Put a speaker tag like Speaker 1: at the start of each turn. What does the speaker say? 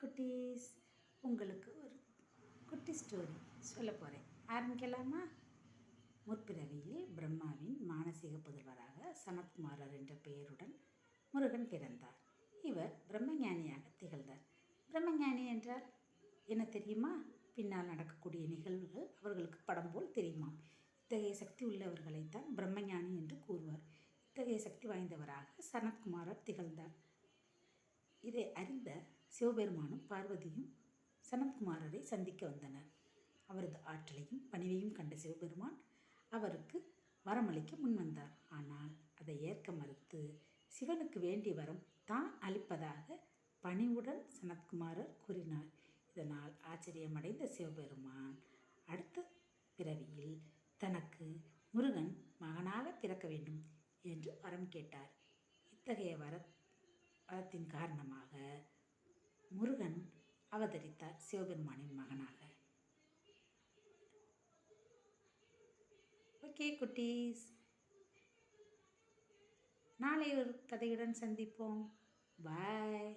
Speaker 1: குட்டீஸ், உங்களுக்கு ஒரு குட்டி ஸ்டோரி சொல்ல போகிறேன். ஆரம்பிக்கலாமா? முற்பிறவியில் பிரம்மாவின் மானசீக புதல்வராக சனத்குமாரர் என்ற பெயருடன் முருகன் பிறந்தார். இவர் பிரம்மஞானியாக திகழ்ந்தார். பிரம்மஞானி என்றால் என்ன தெரியுமா? பின்னால் நடக்கக்கூடிய நிகழ்வுகள் அவர்களுக்கு படம் போல் தெரியுமாம். இத்தகைய சக்தி உள்ளவர்களைத்தான் பிரம்மஞானி என்று கூறுவார். இத்தகைய சக்தி வாய்ந்தவராக சனத்குமாரர் திகழ்ந்தார். இதை அறிந்த சிவபெருமானும் பார்வதியும் சனத்குமாரரை சந்திக்க வந்தனர். அவரது ஆற்றலையும் பணிவையும் கண்ட சிவபெருமான் அவருக்கு வரமளிக்க முன்வந்தார். ஆனால் அதை ஏற்க மறுத்து சிவனுக்கு வேண்டிய வரம் தான் அளிப்பதாக பணிவுடன் சனத்குமாரர் கூறினார். இதனால் ஆச்சரியமடைந்த சிவபெருமான் அடுத்த பிறவியில் தனக்கு முருகன் மகனாக பிறக்க வேண்டும் என்று வரம் கேட்டார். இத்தகைய வரத்தின் காரணமாக முருகன் அவதரித்தார் சிவபெருமானின் மகனாக. ஓகே குட்டீஸ், நாளை ஒரு கதையுடன் சந்திப்போம். பாய்.